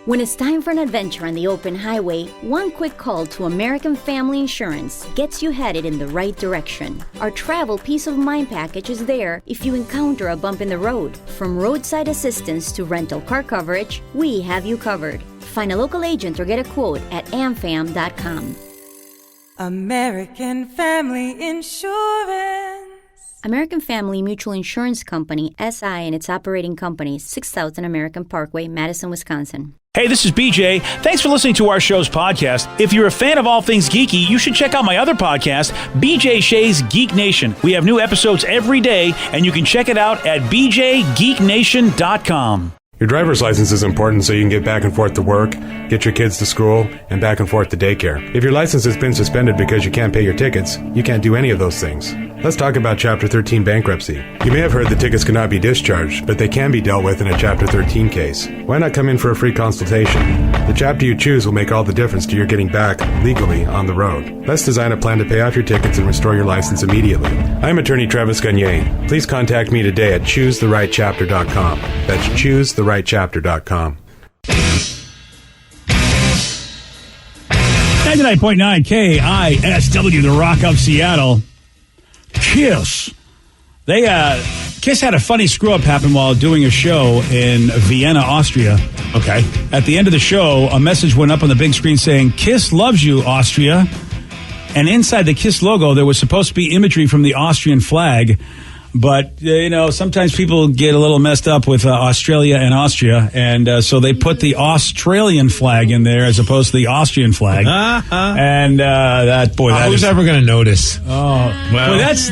When it's time for an adventure on the open highway, one quick call to American Family Insurance gets you headed in the right direction. Our travel peace of mind package is there if you encounter a bump in the road. From roadside assistance to rental car coverage, we have you covered. Find a local agent or get a quote at amfam.com. American Family Insurance. American Family Mutual Insurance Company, SI, and its operating companies, 6000 American Parkway, Madison, Wisconsin. Hey, this is BJ. Thanks for listening to our show's podcast. If you're a fan of all things geeky, you should check out my other podcast, BJ Shea's Geek Nation. We have new episodes every day, and you can check it out at bjgeeknation.com. Your driver's license is important so you can get back and forth to work, get your kids to school, and back and forth to daycare. If your license has been suspended because you can't pay your tickets, you can't do any of those things. Let's talk about Chapter 13 bankruptcy. You may have heard that tickets cannot be discharged, but they can be dealt with in a Chapter 13 case. Why not come in for a free consultation? The chapter you choose will make all the difference to your getting back legally on the road. Let's design a plan to pay off your tickets and restore your license immediately. I'm attorney Travis Gagne. Please contact me today at choosetherightchapter.com. That's choosetherightchapter.com. 99.9 KISW, the Rock of Seattle. KISS. KISS had a funny screw-up happen while doing a show in Vienna, Austria. Okay. At the end of the show, a message went up on the big screen saying, KISS loves you, Austria. And inside the KISS logo, there was supposed to be imagery from the Austrian flag. But, sometimes people get a little messed up with Australia and Austria. And so they put the Australian flag in there as opposed to the Austrian flag. And who's ever going to notice? Oh, well, that's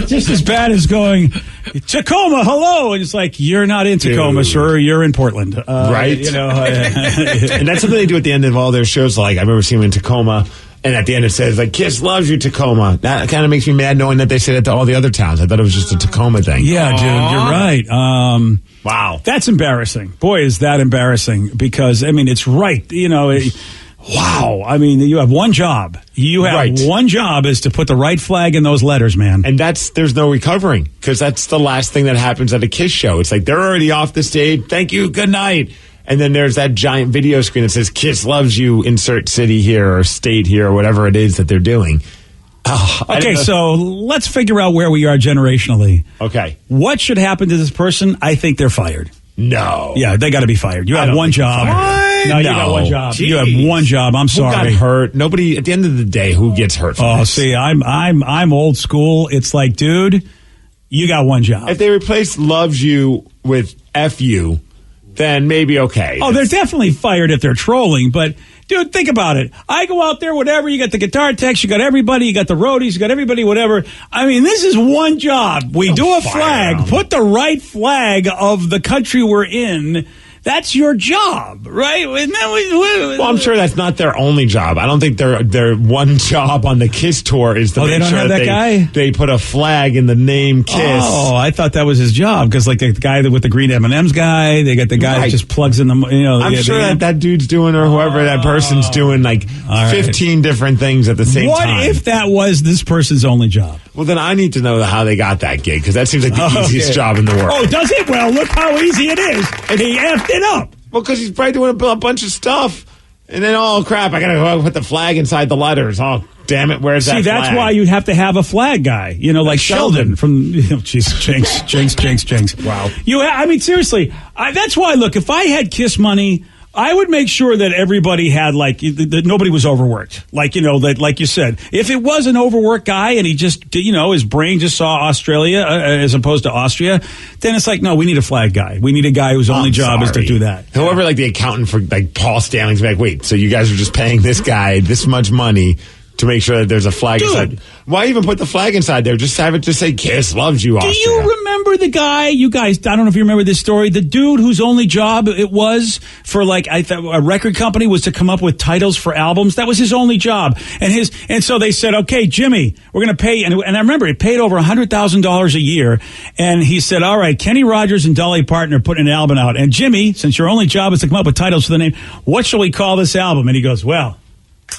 just as bad as going, Tacoma, hello. And it's like, you're not in Tacoma, sir. You're in Portland. Right. And that's something they do at the end of all their shows. Like, I remember seeing them in Tacoma. And at the end it says, like, KISS loves you, Tacoma. That kind of makes me mad knowing that they say that to all the other towns. I thought it was just a Tacoma thing. Yeah, dude, you're right. Wow. That's embarrassing. Boy, is that embarrassing. Because, it's right. Wow. You have one job. One job is to put the right flag in those letters, man. And there's no recovering. Because that's the last thing that happens at a KISS show. It's like, they're already off the stage. Thank you. Good night. And then there's that giant video screen that says, KISS loves you, insert city here or state here or whatever it is that they're doing. Okay, so let's figure out where we are generationally. Okay. What should happen to this person? I think they're fired. No. Yeah, they got to be fired. You have one job. What? No, you got one job. Jeez. You have one job. I'm sorry. Who got hurt? Nobody, at the end of the day, who gets hurt from this? See, I'm old school. It's like, dude, you got one job. If they replace loves you with F you, then maybe okay. Oh, they're definitely fired if they're trolling, but dude, think about it. I go out there, whatever, you got the guitar techs, you got everybody, you got the roadies, you got everybody, whatever. This is one job. We do a flag, put the right flag of the country we're in. That's your job, right? Well, I'm sure that's not their only job. I don't think their one job on the KISS tour is to make sure that they put a flag in the name KISS. Oh, I thought that was his job because, like, the guy with the green M&Ms guy, they got the guy that just plugs in the. I'm sure that dude's doing, or whoever that person's doing, like 15 different things at the same time. What if that was this person's only job? Well, then I need to know how they got that gig because that seems like the easiest job in the world. Oh, does it? Well, look how easy it is, and he effed it up. Well, because he's probably doing a bunch of stuff. And then, oh, crap, I got to go put the flag inside the letters. Oh, damn it, where's that flag? See, that's why you'd have to have a flag guy, like Sheldon from, Jinx. Wow. Seriously, that's why, look, if I had KISS money, I would make sure that everybody had, that nobody was overworked. That, like you said, if it was an overworked guy and he just, his brain just saw Australia as opposed to Austria, then it's like, no, we need a flag guy. We need a guy whose only job is to do that. However, the accountant for, Paul Stanley's like, wait, so you guys are just paying this guy this much money to make sure that there's a flag inside. Why even put the flag inside there? Just have it just say KISS loves you, Austria. Do you remember the guy, you guys, I don't know if you remember this story, the dude whose only job it was for a record company was to come up with titles for albums? That was his only job. And so they said, okay, Jimmy, we're going to pay, and I remember it paid over $100,000 a year. And he said, all right, Kenny Rogers and Dolly Parton are putting an album out. And Jimmy, since your only job is to come up with titles for the name, what shall we call this album? And he goes, well,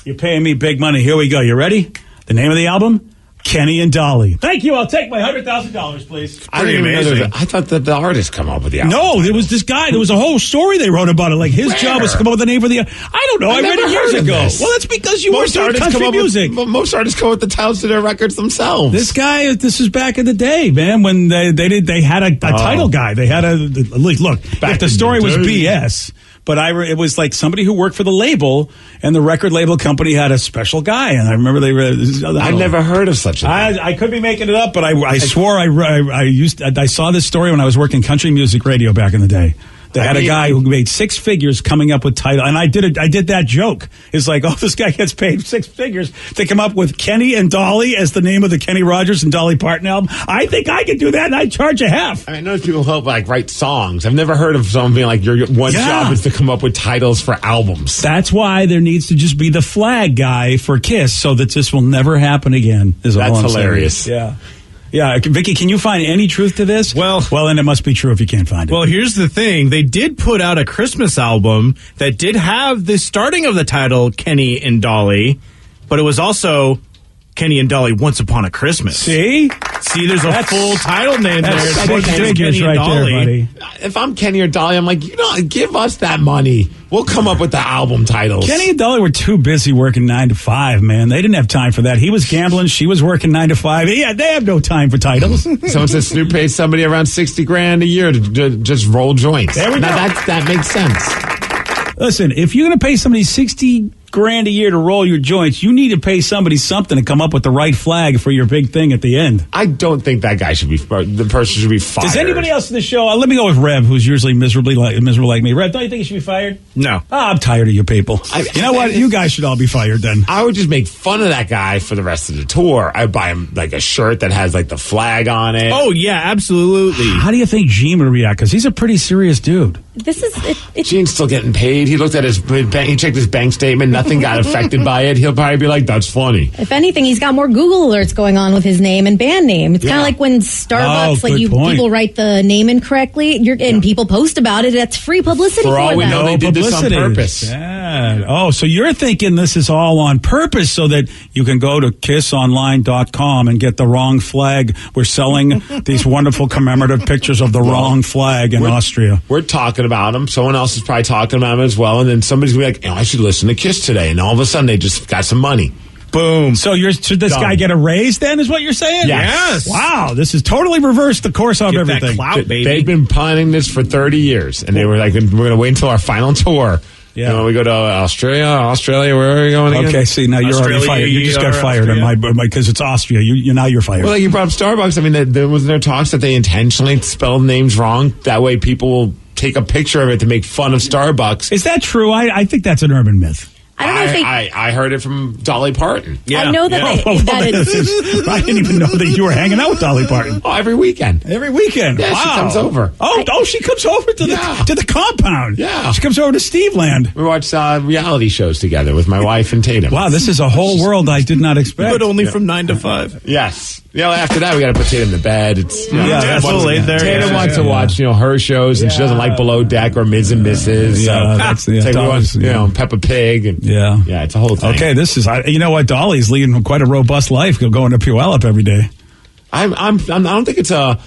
you're paying me big money. Here we go. You ready? The name of the album? Kenny and Dolly. Thank you. I'll take my $100,000, please. I didn't even know there was I thought that the artist come up with the album. No, there was this guy. There was a whole story they wrote about it. Like his job was to come up with the name for the. I don't know. I read it years ago. Well, that's because you weren't doing country music. Most artists come up with the titles to their records themselves. This guy. This is back in the day, man. When they had a title guy. They had look. If the story was BS. But it was like somebody who worked for the label, and the record label company had a special guy. And I remember I never heard of such a thing. I could be making it up, but I swore I saw this story when I was working country music radio back in the day. They had a guy who made six figures coming up with title, and I did that joke. It's like, this guy gets paid six figures to come up with Kenny and Dolly as the name of the Kenny Rogers and Dolly Parton album. I think I could do that, and I'd charge a half. I know people help write songs. I've never heard of someone being like, your one job is to come up with titles for albums. That's why there needs to just be the flag guy for KISS, so that this will never happen again. That's hilarious. Saying. Yeah. Yeah, Vicky, can you find any truth to this? Well, then it must be true if you can't find it. Well, here's the thing. They did put out a Christmas album that did have the starting of the title Kenny and Dolly, but it was also Kenny and Dolly Once Upon a Christmas. See, there's a full title name there. It's figures right there, buddy. If I'm Kenny or Dolly, I'm like, give us that money. We'll come up with the album titles. Kenny and Dolly were too busy working 9 to 5, man. They didn't have time for that. He was gambling. She was working 9 to 5. Yeah, they have no time for titles. Someone says Snoop pays somebody around $60,000 a year to just roll joints. There we go. That makes sense. Listen, if you're going to pay somebody $60,000 a year to roll your joints, you need to pay somebody something to come up with the right flag for your big thing at the end. I don't think that guy the person should be fired. Does anybody else in the show? Let me go with Rev, who's usually miserable like me. Rev, don't you think he should be fired? No. I'm tired of you people. You know what? You guys should all be fired then. I would just make fun of that guy for the rest of the tour. I'd buy him like a shirt that has like the flag on it. Oh, yeah, absolutely. How do you think Gene would react? Because he's a pretty serious dude. Gene's still getting paid. He looked at he checked his bank statement. Nothing got affected by it. He'll probably be like, that's funny. If anything, he's got more Google alerts going on with his name and band name. It's kind of like when Starbucks, people write the name incorrectly, and people post about it. That's free publicity for them. For all we know, they did this on purpose. Oh, so you're thinking this is all on purpose so that you can go to kissonline.com and get the wrong flag. We're selling these wonderful commemorative pictures of the wrong flag in Austria. We're talking about him. Someone else is probably talking about him as well. And then somebody's going to be like, I should listen to KISS today. And all of a sudden, they just got some money. Boom. So should this guy get a raise then, is what you're saying? Yes. Wow, this has totally reversed the course of everything. That clout, baby. They've been planning this for 30 years. And they were like, we're going to wait until our final tour. Yeah. When we go to Australia, where are we going again? Okay, see, now you're already fired. You just got fired because it's Austria. You're fired. Well, you brought up Starbucks. I mean, there was there talks that they intentionally spelled names wrong. That way people will take a picture of it to make fun of Starbucks. Is that true? I think that's an urban myth. I don't know if I heard it from Dolly Parton. Yeah. I know that I didn't even know that you were hanging out with Dolly Parton. Oh, every weekend. Every weekend. Yeah, wow. She comes over. She comes over to the compound. Yeah. She comes over to Steve Land. We watch reality shows together with my wife and Tatum. Wow, this is a whole world I did not expect. But only from 9 to 5. Yes. After that, we got to put Tatum to bed. It's that's a little late there. Tatum wants to watch, her shows, and she doesn't like Below Deck or Ms. and Mrs. Peppa Pig. And, it's a whole thing. Okay, this is. You know what? Dolly's leading quite a robust life. He'll go into Puyallup every day. I don't think it's a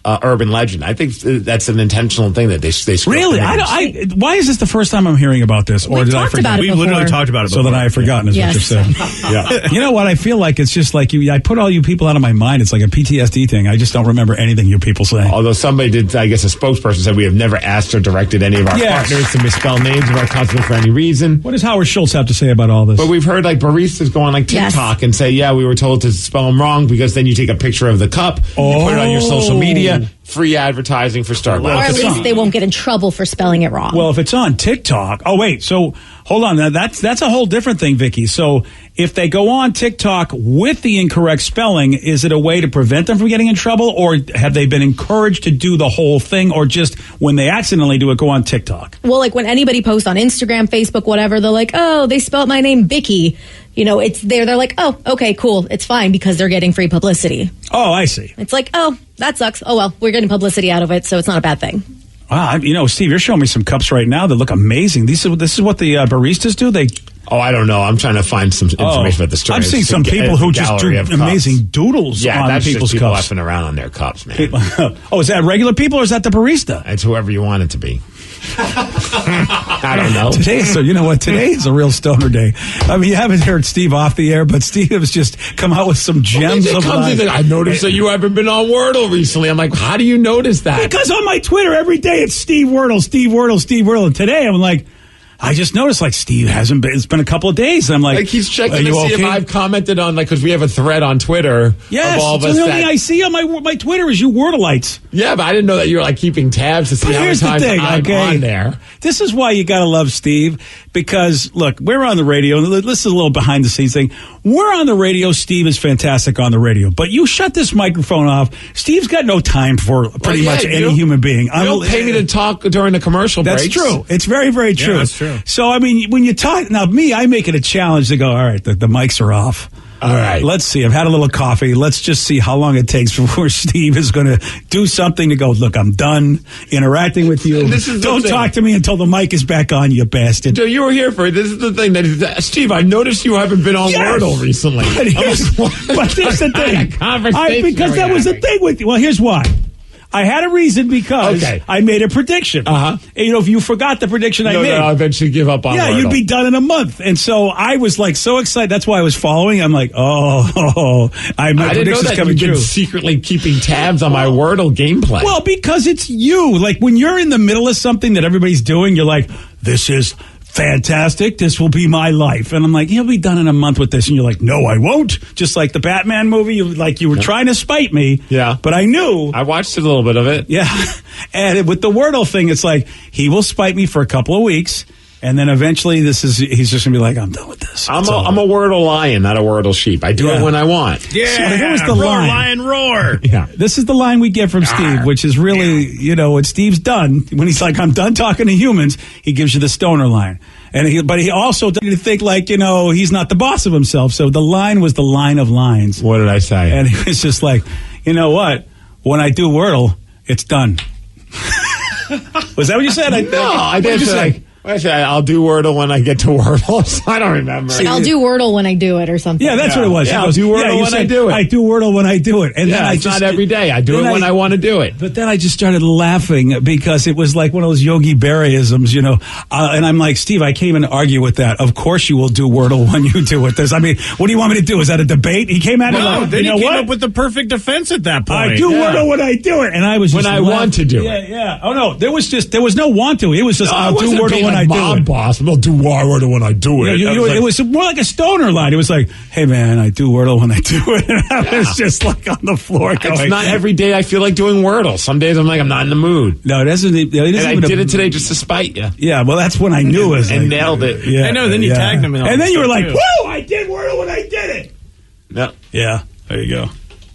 urban legend. I think that's an intentional thing that they really. Why is this the first time I'm hearing about this? Or did I forget? We've literally talked about it before. So that I have forgotten is what you said. Yeah. You know what? I feel like it's just like I put all you people out of my mind. It's like a PTSD thing. I just don't remember anything you people say. Although somebody did, I guess a spokesperson said we have never asked or directed any of our partners to misspell names of our customers for any reason. What does Howard Schultz have to say about all this? But we've heard baristas go on TikTok and say, we were told to spell them wrong because then you take a picture of the cup, you put it on your social media. Free advertising for Starbucks. Or at least they won't get in trouble for spelling it wrong. Well, if it's on TikTok. Oh, wait. So, hold on. That's a whole different thing, Vicky. So, if they go on TikTok with the incorrect spelling, is it a way to prevent them from getting in trouble? Or have they been encouraged to do the whole thing? Or just when they accidentally do it, go on TikTok? Well, like when anybody posts on Instagram, Facebook, whatever, they're like, oh, they spelled my name Vicky. It's there. They're like, oh, okay, cool. It's fine because they're getting free publicity. Oh, I see. It's like, oh, that sucks. Oh, well, we're getting publicity out of it, so it's not a bad thing. Wow. Steve, you're showing me some cups right now that look amazing. This is what the baristas do? Oh, I don't know. I'm trying to find some information about the story. I've seen some people who just do amazing doodles on that's people's just people cups. effing around on their cups, man. Is that regular people or is that the barista? It's whoever you want it to be. I don't know. You know what? Today is a real stoner day. I mean, you haven't heard Steve off the air, but Steve has just come out with some gems of life. I noticed that you haven't been on Wordle recently. I'm like, how do you notice that? Because on my Twitter every day it's Steve Wordle, Steve Wordle, Steve Wordle. And today I'm like, I just noticed, like, Steve hasn't been. It's been a couple of days. And I'm like, he's checking to see if I've commented on, like, because we have a thread on Twitter. Yes, of all of us. The only thing I see on my Twitter is you Wordleites. Yeah, but I didn't know that you were like keeping tabs to see how many times I'm on there. This is why you got to love Steve, because look, we're on the radio. This is a little behind the scenes thing. We're on the radio. Steve is fantastic on the radio, but you shut this microphone off. Steve's got no time for pretty much any human being. You don't pay me to talk during the commercial breaks. That's true. It's very, very true. Yeah, that's true. So, I mean, when you talk, now me, I make it a challenge to go, all right, the mics are off. All right. Let's see. I've had a little coffee. Let's just see how long it takes before Steve is going to do something to go, look, I'm done interacting with you. Don't talk to me until the mic is back on, you bastard. Joe, you were here for it. This is the thing. Steve, I noticed you haven't been on Wordle recently. But here's the thing. Because that was the thing with you. Well, here's why. I had a reason because I made a prediction. And, if you forgot the prediction I made. No, I'll eventually give up on Wordle. You'd be done in a month. And so I was like so excited. That's why I was following. I'm like, my I didn't know that you've been secretly keeping tabs on my Wordle gameplay. Well, because it's you. Like when you're in the middle of something that everybody's doing, you're like, this is fantastic. This will be my life. And I'm like, you'll be done in a month with this. And you're like, no, I won't. Just like the Batman movie. You were trying to spite me. Yeah. But I knew. I watched a little bit of it. Yeah. And with the Wordle thing, it's like, he will spite me for a couple of weeks. And then eventually he's just going to be like, I'm done with this. I'm a Wordle lion, not a Wordle sheep. I do it when I want. Yeah. So here's the roar, line. lion, roar. Yeah. This is the line we get from Steve, which is really, what Steve's done. When he's like, I'm done talking to humans, he gives you the stoner line. But he also doesn't think like, he's not the boss of himself. So the line was the line of lines. What did I say? And he was just like, you know what? When I do Wordle, it's done. Was that what you said? No, I didn't say. I'll do Wordle when I get to Wordle. I don't remember. I'll do Wordle when I do it or something. Yeah, that's what it was. Yeah, I'll do Wordle when I do it. I do Wordle when I do it. And then it's not every day. I do it when I want to do it. But then I just started laughing because it was like one of those Yogi Berra-isms, and I'm like, Steve, I can't even argue with that. Of course you will do Wordle when you do it. I mean, what do you want me to do? Is that a debate? He came at it like, then he came up with the perfect defense at that point. I do Wordle when I do it. And I was just when I want to do it. Yeah. Oh, no. There was no want to. It was just, I'll do Wordle when I do it. Boss. I'll do Wordle when I do it. It was more like a stoner line. It was like, hey, man, I do Wordle when I do it. And I was just like on the floor going. It's not every day I feel like doing Wordle. Some days I'm like, I'm not in the mood. No, it isn't. And I did it today just to spite you. Yeah, well, that's when I knew it. And nailed it. Yeah, I know, then you tagged him in. And then you were like, whoa, I did Wordle when I did it. No. Yeah, there you go.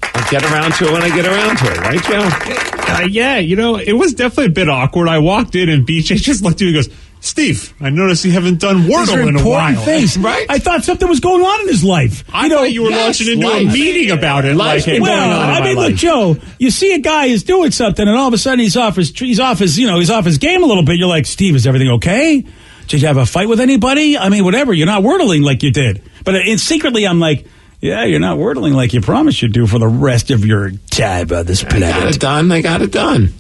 I'll get around to it when I get around to it, right, Joe? Yeah, it was definitely a bit awkward. I walked in and BJ just looked at me and goes, Steve, I noticed you haven't done Wordle in a while. Things, right? I thought something was going on in his life. I thought you were launching into a meeting about it. Look, Joe, you see a guy is doing something, and all of a sudden he's off his game a little bit. You're like, Steve, is everything okay? Did you have a fight with anybody? I mean, whatever. You're not Wordling like you did. But secretly, I'm like, yeah, you're not Wordling like you promised you'd do for the rest of your time on this planet. I got it done.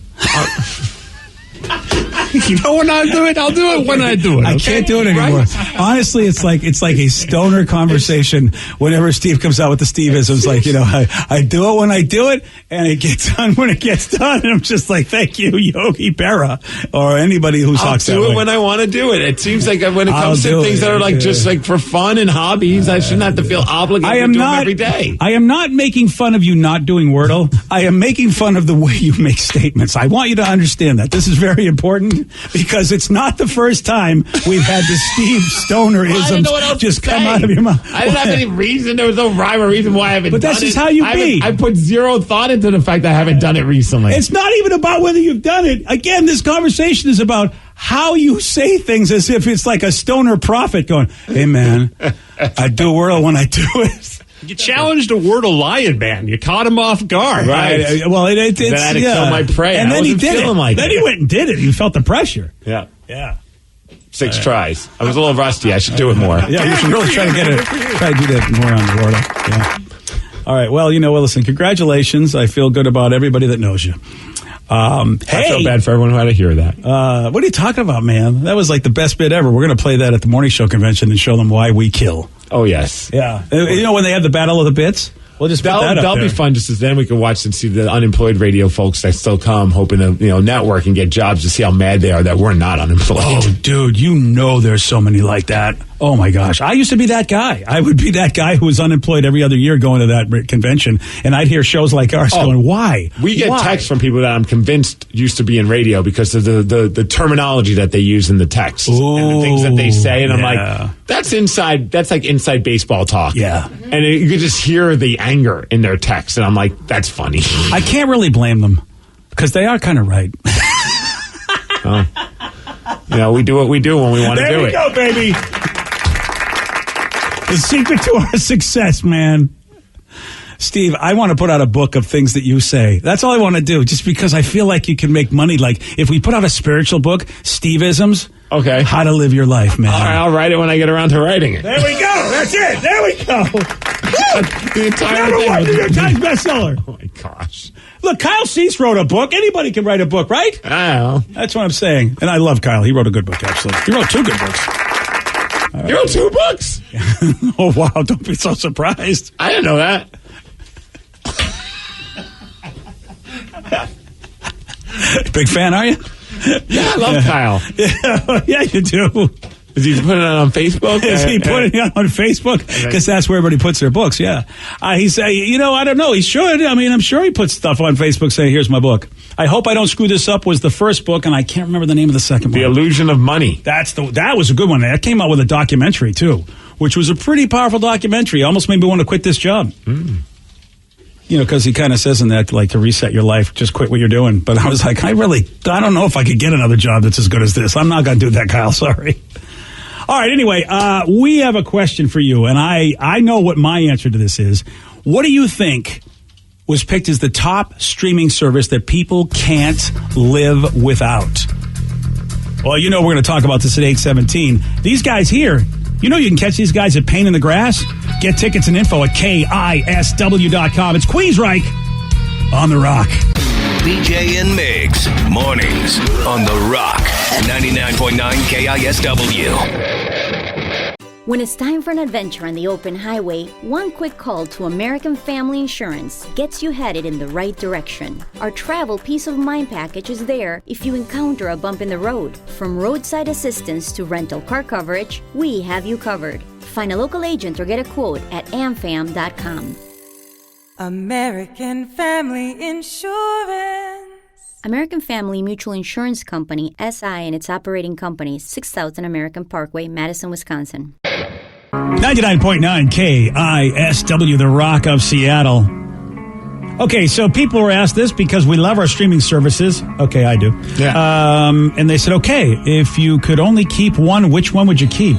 You know when I do it, I'll do it when I do it. I can't do it anymore. Right? Honestly, it's like a stoner conversation. Whenever Steve comes out with the Steve-isms, like, I do it when I do it, and it gets done when it gets done. And I'm just like, thank you, Yogi Berra, or anybody who talks that way. I'll do it when I want to do it. It seems like when it comes to things that are like just like for fun and hobbies, I shouldn't have to feel obligated to do them every day. I am not making fun of you not doing Wordle. I am making fun of the way you make statements. I want you to understand that. This is very important. Because it's not the first time we've had the Steve Stoner-isms just come out of your mouth. I didn't have any reason. There was no rhyme or reason why I haven't done it. But that's just how you be. I put zero thought into the fact that I haven't done it recently. It's not even about whether you've done it. Again, this conversation is about how you say things as if it's like a stoner prophet going, hey, man, I do Wordle when I do it. You challenged a Wordle lion man. You caught him off guard. Right. Well, it's then I had to kill my prey. And then he did it. Like then he went and did it. He felt the pressure. Yeah. Yeah. 6 tries. I was a little rusty. I should do it more. Yeah, you should really try to do that more on the board. Yeah. All right. Well, listen, congratulations. I feel good about everybody that knows you. I feel bad for everyone who had to hear that. What are you talking about, man? That was like the best bit ever. We're going to play that at the morning show convention and show them why we kill. Oh, yes. Yeah. When they have the battle of the bits? We'll just put that up That'll there. be fun just as then we can watch and see the unemployed radio folks that still come hoping to network and get jobs to see how mad they are that we're not unemployed. Oh, dude, there's so many like that. Oh, my gosh. I used to be that guy. I would be that guy who was unemployed every other year going to that convention, and I'd hear shows like ours going, why? We get texts from people that I'm convinced used to be in radio because of the terminology that they use in the text and the things that they say, and I'm like, that's like inside baseball talk. Yeah. And you could just hear the anger in their text, and I'm like, that's funny. I can't really blame them because they are kind of right. We do what we do when we want to do it. There we go, baby. The secret to our success, man. Steve, I want to put out a book of things that you say. That's all I want to do, just because I feel like you can make money. Like, if we put out a spiritual book, Steve-isms, okay, how to live your life, man. All right, I'll write it when I get around to writing it. There we go. That's it. There we go. The entire Number 1 New York Times bestseller. Oh, my gosh. Look, Kyle Cease wrote a book. Anybody can write a book, right? I know. That's what I'm saying. And I love Kyle. He wrote a good book, actually. He wrote 2 good books. You wrote 2 books? Oh, wow. Don't be so surprised. I didn't know that. Big fan, are you? Yeah, I love Kyle. Yeah, you do. Is he putting it on Facebook? Is he putting it on Facebook? Because that's where everybody puts their books, yeah. He said, I don't know. He should. I mean, I'm sure he puts stuff on Facebook saying, here's my book. I hope I don't screw this up was the first book, and I can't remember the name of the second one. The Illusion of Money. That was a good one. That came out with a documentary, too, which was a pretty powerful documentary. Almost made me want to quit this job. Because he kind of says in that, like, to reset your life, just quit what you're doing. But I was like, I don't know if I could get another job that's as good as this. I'm not going to do that, Kyle. Sorry. All right. Anyway, we have a question for you, and I know what my answer to this is. What do you think was picked as the top streaming service that people can't live without? Well, we're going to talk about this at 8:17. These guys here, you can catch these guys at Pain in the Grass. Get tickets and info at KISW.com. It's Queensryche on The Rock. BJ and Migs, mornings on The Rock, 99.9 KISW. When it's time for an adventure on the open highway, one quick call to American Family Insurance gets you headed in the right direction. Our travel peace of mind package is there if you encounter a bump in the road. From roadside assistance to rental car coverage, we have you covered. Find a local agent or get a quote at amfam.com. American Family Insurance. American Family Mutual Insurance Company, SI, and its operating companies, 6000 American Parkway, Madison, Wisconsin. 99.9 KISW, The Rock of Seattle. Okay, so people were asked this because we love our streaming services. Okay, I do. Yeah. And they said, okay, if you could only keep one, which one would you keep?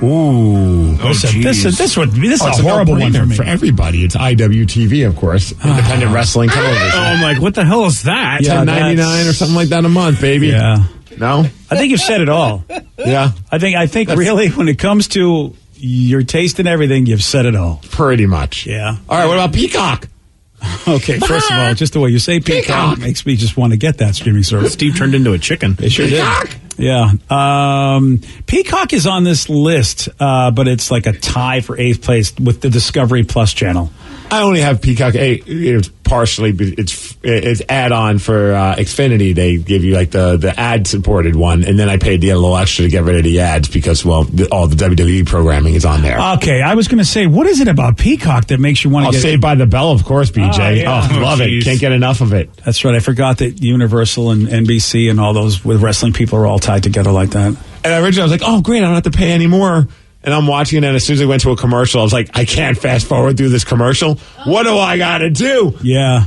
Ooh. This is a horrible one for me. For everybody. It's IWTV, of course. Independent Wrestling Television. Oh, I'm like, what the hell is that? Yeah, $10.99 or something like that a month, baby. Yeah. No? I think you've said it all. Yeah. I think really, when it comes to your taste and everything, you've said it all. Pretty much. Yeah. All right, what about Peacock? Okay, first of all, just the way you say Peacock makes me just want to get that streaming service. Steve turned into a chicken. They sure Peacock. did. Yeah. Peacock is on this list, but it's like a tie for 8th place with the Discovery Plus channel. I only have Peacock. It's partially, it's add-on for Xfinity. They give you like the ad-supported one, and then I paid a little extra to get rid of the ads because, all the WWE programming is on there. Okay, I was going to say, what is it about Peacock that makes you want to get... Saved by the Bell, of course, BJ. Love it. Can't get enough of it. That's right. I forgot that Universal and NBC and all those with wrestling people are all tied together like that. And originally I was like, oh, great, I don't have to pay anymore. And I'm watching it, and as soon as I went to a commercial, I was like, I can't fast forward through this commercial. What do I got to do? Yeah.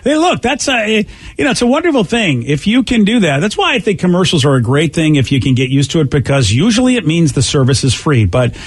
Hey, look, that's it's a wonderful thing if you can do that. That's why I think commercials are a great thing if you can get used to it, because usually it means the service is free. But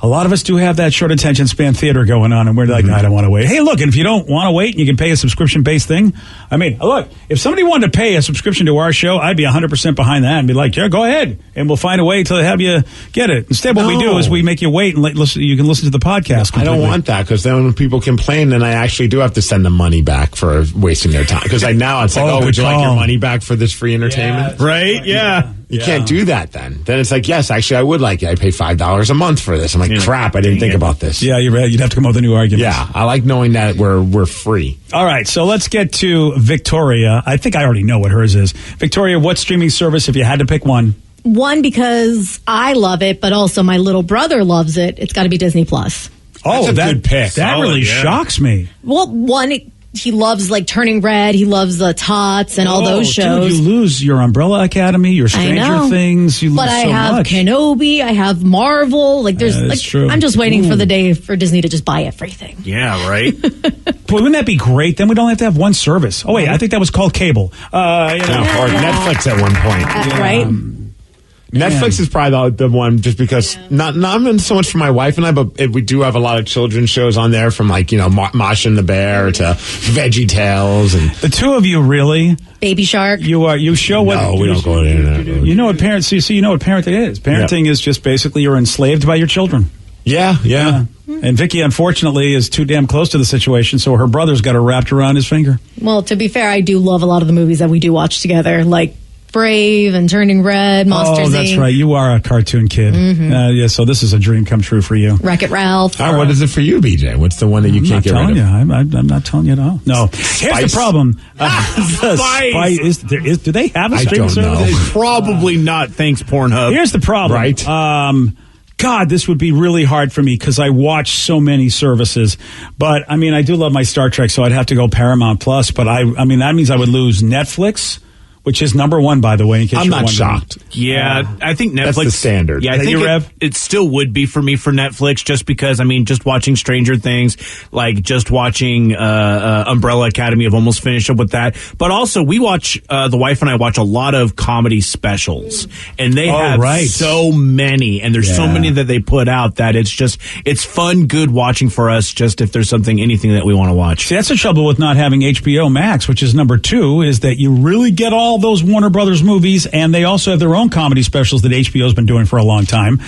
a lot of us do have that short attention span theater going on, and we're like, I don't want to wait. Hey, look, and if you don't want to wait and you can pay a subscription-based thing, I mean, look, if somebody wanted to pay a subscription to our show, I'd be 100% behind that and be like, yeah, go ahead, and we'll find a way to have you get it. Instead, what we do is we make you wait and listen. You can listen to the podcast completely. I don't want that, because then when people complain, then I actually do have to send them money back for wasting their time. Because now it's like, would you like your money back for this free entertainment? Right? Yeah. You can't do that then. Then it's like, yes, actually, I would like it. I pay $5 a month for this. I'm like, crap, I didn't think about this. Yeah, you'd have to come up with a new argument. Yeah, I like knowing that we're free. All right, so let's get to Victoria. I think I already know what hers is. Victoria, what streaming service, if you had to pick one? One, because I love it, but also my little brother loves it. It's got to be Disney Plus. Oh, that's a good pick. That really shocks me. Well, one, he loves like Turning Red. He loves the Tots and all those shows. Dude, you lose your Umbrella Academy, your Stranger Things. You lose but I so have much. Kenobi. I have Marvel. Like there's, like, true. I'm just waiting for the day for Disney to just buy everything. Yeah, right. Boy, wouldn't that be great? Then we don't have to have one service. Oh wait, I think that was called cable. Or Netflix at one point. Right. Netflix is probably the one, just because not so much for my wife and I, but we do have a lot of children's shows on there, from like, Masha and the Bear to Veggie Tales, and the two of you really. Baby Shark. You show what? No, we don't go to internet. You know what parents? You know what parenting is. Parenting is just basically you're enslaved by your children. Yeah. And Vicky, unfortunately, is too damn close to the situation, so her brother's got her wrapped around his finger. Well, to be fair, I do love a lot of the movies that we do watch together, like Brave and Turning Red, Monsters, Oh, that's Inc. right. You are a cartoon kid. Yeah, so this is a dream come true for you. Wreck-It Ralph. All right, what is it for you, BJ? What's the one that you can't get rid of? I'm not telling you at all. No. Here's the problem. Spice. Do they have a streaming service? Probably not. Thanks, Pornhub. Here's the problem. Right. God, this would be really hard for me because I watch so many services. But, I mean, I do love my Star Trek, so I'd have to go Paramount Plus. But, I mean, that means I would lose Netflix, which is number one, by the way. In case I'm you're not wondering. shocked. Yeah, I think Netflix. That's the standard. Yeah, I Is that think you, Rev? it still would be for me for Netflix, just because, I mean, just watching Stranger Things, like just watching Umbrella Academy. I've almost finished up with that. But also, we watch, the wife and I watch a lot of comedy specials. And they have so many. And there's so many that they put out that it's fun, good watching for us, just if there's anything that we want to watch. See, that's the trouble with not having HBO Max, which is number two, is that you really get all those Warner Brothers movies, and they also have their own comedy specials that HBO's been doing for a long time.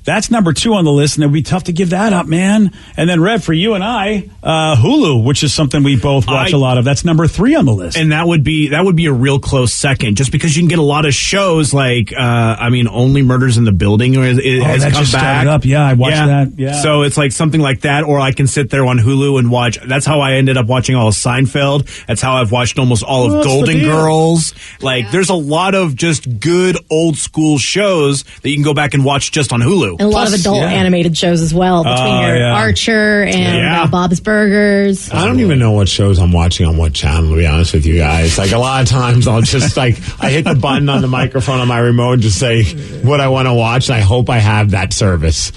That's number two on the list, and it would be tough to give that up, man. And then, Rev, for you and I, Hulu, which is something we both watch a lot of. That's number three on the list. And that would be a real close second, just because you can get a lot of shows like, Only Murders in the Building has that come just back. Started up. Yeah, I watched that. Yeah. So it's like something like that, or I can sit there on Hulu and watch. That's how I ended up watching all of Seinfeld. That's how I've watched almost all of Golden Girls. Like, there's a lot of just good old school shows that you can go back and watch just on Hulu. And a lot of adult animated shows as well, between your Archer and Bob's Burgers. I don't even know what shows I'm watching on what channel, to be honest with you guys. Like, a lot of times I'll just, I hit the button on the microphone on my remote and just say what I want to watch, and I hope I have that service.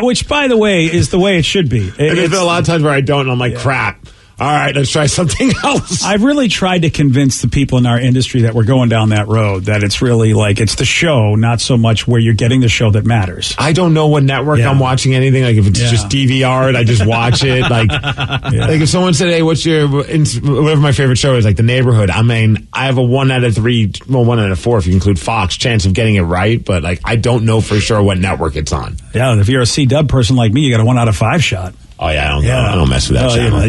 Which, by the way, is the way it should be. There's been a lot of times where I don't, and I'm like, crap. All right, let's try something else. I've really tried to convince the people in our industry that we're going down that road, that it's really like, it's the show, not so much where you're getting the show that matters. I don't know what network I'm watching anything. Like, if it's just DVR'd, I just watch it. Like, like if someone said, hey, whatever my favorite show is, like The Neighborhood, I mean, I have a 1 out of 3, well, 1 out of 4 if you include Fox, chance of getting it right, but like, I don't know for sure what network it's on. Yeah, if you're a C-dub person like me, you got a 1 out of 5 shot. Oh, yeah, I don't mess with that channel.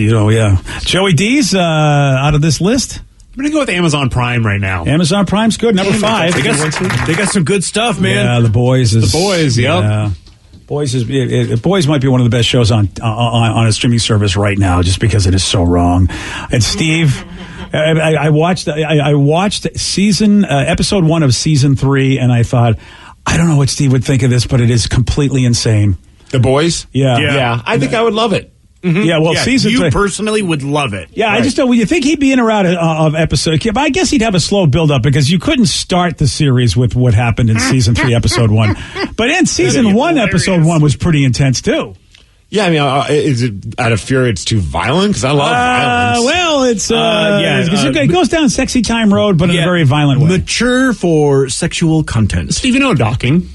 Joey D's out of this list? I'm going to go with Amazon Prime right now. Amazon Prime's good. Number 5. They got some good stuff, man. Yeah, The Boys is... The Boys, yep. Yeah. Boys might be one of the best shows on a streaming service right now, just because it is so wrong. And Steve... I watched episode 1 of season 3, and I thought, I don't know what Steve would think of this, but it is completely insane. The Boys? Yeah. I think I would love it. Mm-hmm. Yeah, well, season 3. You personally would love it. Yeah, right. I just don't. You think he'd be in or out of episode? But I guess he'd have a slow build-up, because you couldn't start the series with what happened in season 3, episode 1. But in season 1, episode 1 was pretty intense too. Yeah, I mean, is it out of fear it's too violent? Because I love violence. Well, it's it goes down sexy time road, but in a very violent way. Mature for sexual content. Stephen O. Docking.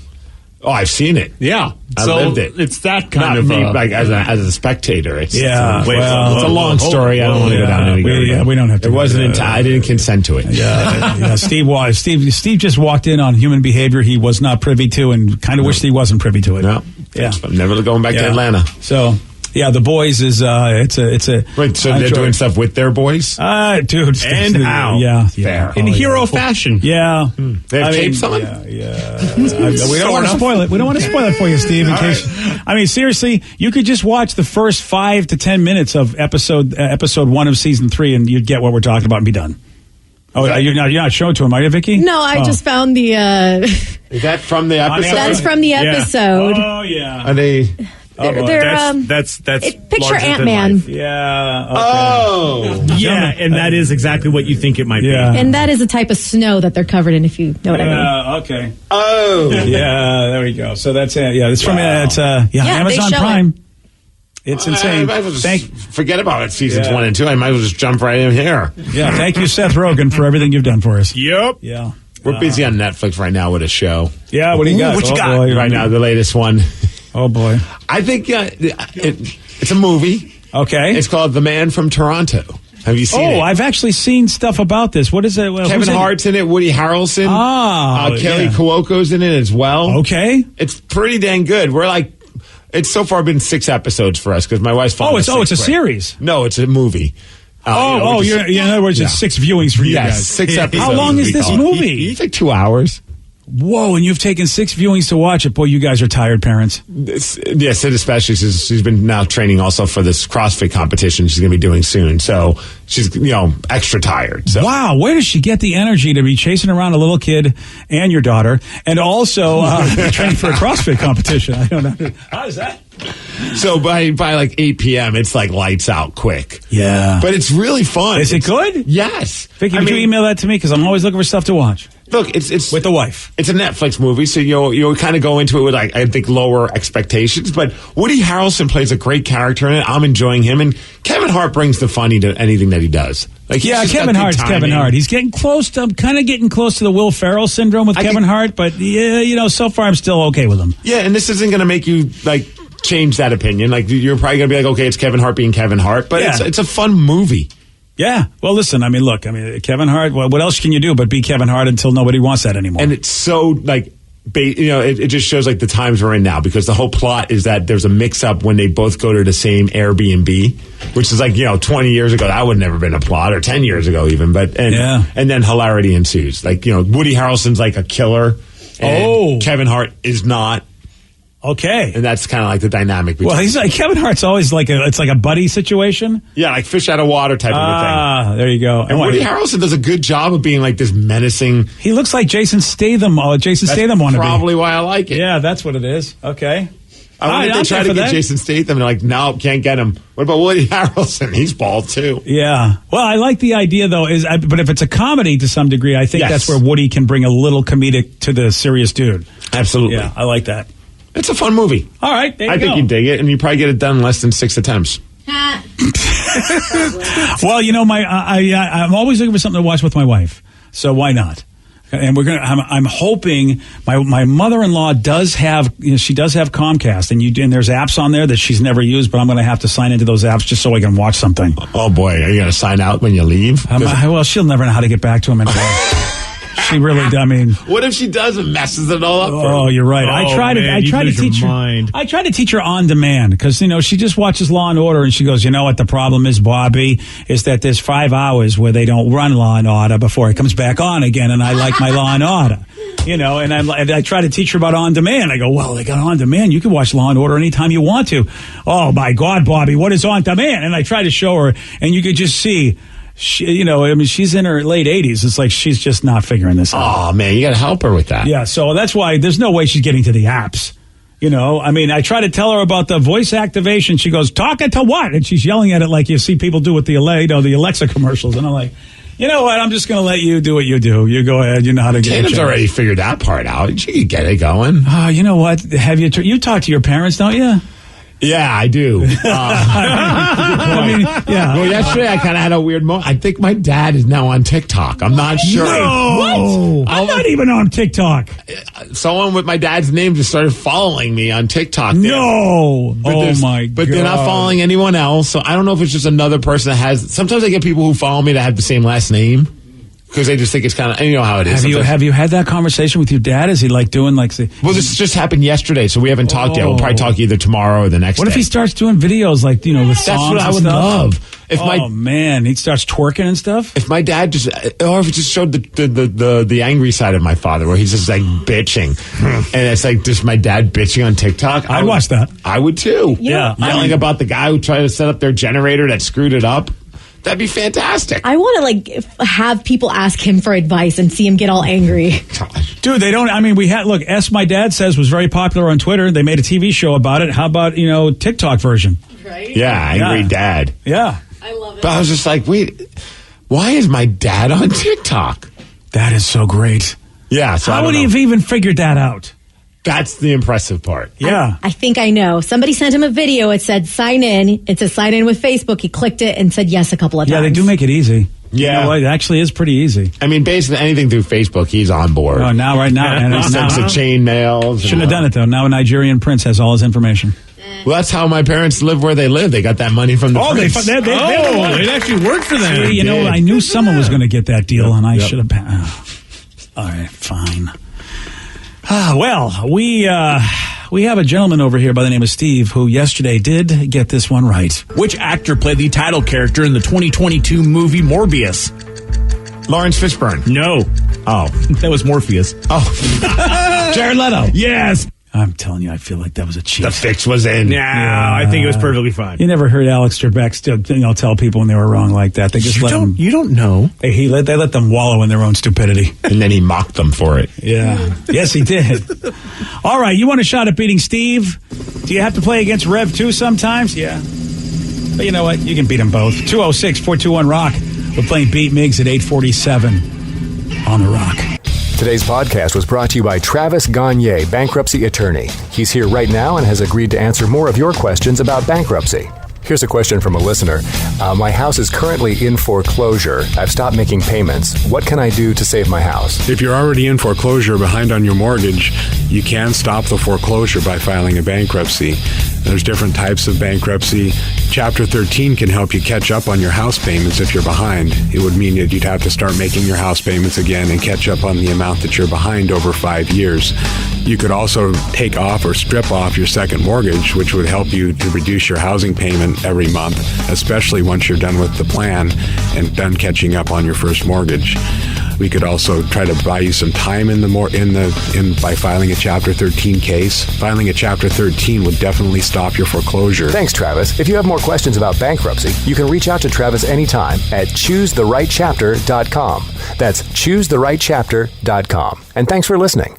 Oh, I've seen it. Yeah. I So lived it. it's that kind Not of me, like as a spectator. It's it's a long whoa, story. I don't want to go down any. We don't have to. It wasn't. I didn't consent to it. Yeah. Steve just walked in on human behavior he was not privy to, and kind of wished he wasn't privy to it. No. Yeah. I'm never going back to Atlanta. So. Yeah, The Boys is it's a Wait, so they're doing stuff with their boys? Dude, And how? Yeah, Fair. In hero fashion. Yeah. They have tapes on? Yeah. We don't want to spoil it. We don't want to spoil it for you, Steve. In case, I mean, seriously, you could just watch the first 5 to 10 minutes of episode 1 of season 3, and you'd get what we're talking about and be done. Oh, you're not showing to him, are you, Vicky? No, I just found the. Is that from the episode? That's from the episode. Oh yeah. Are they? That's picture larger than Ant-Man. life. Yeah. Okay. Oh. Yeah, and that is exactly what you think it might Yeah. be. And that is a type of snow that they're covered in, if you know what I mean. Yeah. Okay. Oh. Yeah. There we go. So that's it. Yeah. It's from they Amazon show Prime. It's insane. I might as well just forget about it. Seasons 1 and 2. I might as well just jump right in here. Yeah. Thank you, Seth Rogen, for everything you've done for us. Yep. Yeah. We're busy on Netflix right now with a show. Yeah. What do you got? What you Oh, got boy. right now? The latest one. Oh boy. I think it's a movie. Okay. It's called The Man from Toronto. Have you seen it? I've actually seen stuff about this. What is it? Kevin Hart's in it. Woody Harrelson. Kelly Cuoco's in it as well. Okay. It's pretty dang good. It's so far been 6 episodes for us because my wife's fallen It's a series. No, it's a movie. In other words, it's 6 viewings for you guys. 6 episodes. How long is this movie? It's like 2 hours. Whoa, and you've taken 6 viewings to watch it. Boy, you guys are tired parents. Yes, Sid especially. She's been now training also for this CrossFit competition she's going to be doing soon. So she's, extra tired. So. Wow, where does she get the energy to be chasing around a little kid and your daughter and also training for a CrossFit competition? I don't know. How is that? So by like 8 p.m., it's like lights out quick. Yeah. But it's really fun. Is it good? Yes. Vicky, would you email that to me? Because I'm always looking for stuff to watch. Look, it's with the wife. It's a Netflix movie, so you'll kind of go into it with I think lower expectations. But Woody Harrelson plays a great character in it. I'm enjoying him, and Kevin Hart brings the funny to anything that he does. Kevin Hart's Kevin Hart. He's getting close to. I'm kind of getting close to the Will Ferrell syndrome with Kevin Hart, but so far I'm still okay with him. Yeah, and this isn't going to make you change that opinion. You're probably going to be like, okay, it's Kevin Hart being Kevin Hart, but it's a fun movie. Yeah. Well, listen, Kevin Hart, what else can you do but be Kevin Hart until nobody wants that anymore? And it's so, it just shows the times we're in now because the whole plot is that there's a mix-up when they both go to the same Airbnb, which is 20 years ago, that would never been a plot, or 10 years ago even, and then hilarity ensues. Woody Harrelson's a killer, and Kevin Hart is not. Okay. And that's kind of the dynamic between. Well, Kevin Hart's always it's like a buddy situation. Yeah, like fish out of water type of a thing. Ah, there you go. And Woody Harrelson does a good job of being this menacing. He looks like Jason Statham. Statham wannabe. Probably why I like it. Yeah, that's what it is. Okay. I wonder if they try to get Jason Statham and no, can't get him. What about Woody Harrelson? He's bald too. Yeah. Well, I like the idea though. But if it's a comedy to some degree, I think that's where Woody can bring a little comedic to the serious dude. Absolutely. Yeah, I like that. It's a fun movie. All right, there you go. I think you dig it, and you probably get it done in less than 6 attempts. Well, I'm always looking for something to watch with my wife, so why not? And I'm hoping my mother-in-law does have she does have Comcast, and there's apps on there that she's never used, but I'm going to have to sign into those apps just so I can watch something. Oh boy, are you going to sign out when you leave? Well, she'll never know how to get back to him anyway. She really, what if she does and messes it all up? Oh, you're right. I try to teach her on demand because she just watches Law and Order and she goes, what the problem is, Bobby, is that there's 5 hours where they don't run Law and Order before it comes back on again, and I like my Law and Order. And I try to teach her about on demand. I go, well, they got on demand. You can watch Law and Order anytime you want to. Oh my God, Bobby, what is on demand? And I try to show her, and you could just see. She's in her late 80s. It's like she's just not figuring this out. Oh, man, you got to help her with that. Yeah, so that's why there's no way she's getting to the apps. I try to tell her about the voice activation. She goes, talking to what? And she's yelling at it like you see people do with the Alexa commercials. And I'm like, you know what? I'm just going to let you do what you do. You go ahead. You know how to get it. Tatum's already figured that part out. She could get it going. You know what? Have you talk to your parents, don't you? Yeah, I do. I mean, yeah. Well, yesterday I kind of had a weird moment. I think my dad is now on TikTok. I'm not sure. No! I'm not even on TikTok. Someone with my dad's name just started following me on TikTok. No! But my God. But they're not following anyone else. So I don't know if it's just another person that has. Sometimes I get people who follow me that have the same last name. Because they just think it's kind of, you know how it is. Have you had that conversation with your dad? Is he like doing like? Well, this just happened yesterday, so we haven't talked yet. We'll probably talk either tomorrow or the next. What if he starts doing videos like with songs? That's what I would love. Man, he starts twerking and stuff. If my dad or if it just showed the angry side of my father, where he's just like bitching, and it's like just my dad bitching on TikTok. I'd watch that. I would too. Yeah, yelling about the guy who tried to set up their generator that screwed it up. That'd be fantastic. I want to have people ask him for advice and see him get all angry. Dude, they don't. I mean, My Dad Says was very popular on Twitter. They made a TV show about it. How about TikTok version? Right? Yeah, angry dad. Yeah, I love it. But I was just like, wait, why is my dad on TikTok? That is so great. Yeah. So how would he have even figured that out? That's the impressive part. Yeah. I think I know. Somebody sent him a video. It said sign in. It says sign in with Facebook. He clicked it and said yes a couple of times. Yeah, they do make it easy. Yeah. It actually is pretty easy. I mean, basically anything through Facebook, he's on board. Oh, right now. And he sends the chain mails. Shouldn't have done it, though. Now a Nigerian prince has all his information. Well, that's how my parents live where they live. They got that money from the prince. It actually worked for them. See, I knew someone was going to get that deal, and I should have... All right, fine. Well, we have a gentleman over here by the name of Steve who yesterday did get this one right. Which actor played the title character in the 2022 movie Morbius? Lawrence Fishburne. No. Oh. That was Morpheus. Oh. Jared Leto. Yes. I'm telling you, I feel like that was a cheat. The fix was in. Yeah, I think it was perfectly fine. You never heard Alex Trebek still, tell people when they were wrong like that. They just let them. You don't know. They let them wallow in their own stupidity, and then he mocked them for it. Yeah. Yes, he did. All right, you want a shot at beating Steve? Do you have to play against Rev 2 sometimes? Yeah. But you know what? You can beat them both. 206-421-ROCK. We're playing Beat Migs at 8:47 on the Rock. Today's podcast was brought to you by Travis Gagne, bankruptcy attorney. He's here right now and has agreed to answer more of your questions about bankruptcy. Here's a question from a listener. My house is currently in foreclosure. I've stopped making payments. What can I do to save my house? If you're already in foreclosure behind on your mortgage, you can stop the foreclosure by filing a bankruptcy. There's different types of bankruptcy. Chapter 13 can help you catch up on your house payments if you're behind. It would mean that you'd have to start making your house payments again and catch up on the amount that you're behind over 5 years. You could also take off or strip off your second mortgage, which would help you to reduce your housing payment every month, especially once you're done with the plan and done catching up on your first mortgage. We could also try to buy you some time by filing a Chapter 13 case. Filing a Chapter 13 would definitely stop your foreclosure. Thanks, Travis. If you have more questions about bankruptcy, you can reach out to Travis anytime at choosetherightchapter.com. That's choosetherightchapter.com. And thanks for listening.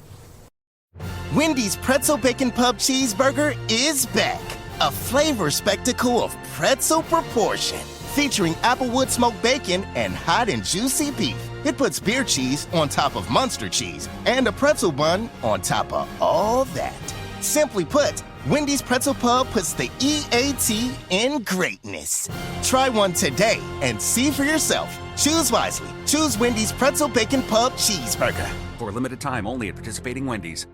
Wendy's Pretzel Bacon Pub Cheeseburger is back. A flavor spectacle of pretzel proportion. Featuring applewood smoked bacon and hot and juicy beef. It puts beer cheese on top of Munster cheese and a pretzel bun on top of all that. Simply put, Wendy's Pretzel Pub puts the EAT in greatness. Try one today and see for yourself. Choose wisely. Choose Wendy's Pretzel Bacon Pub Cheeseburger. For a limited time only at participating Wendy's.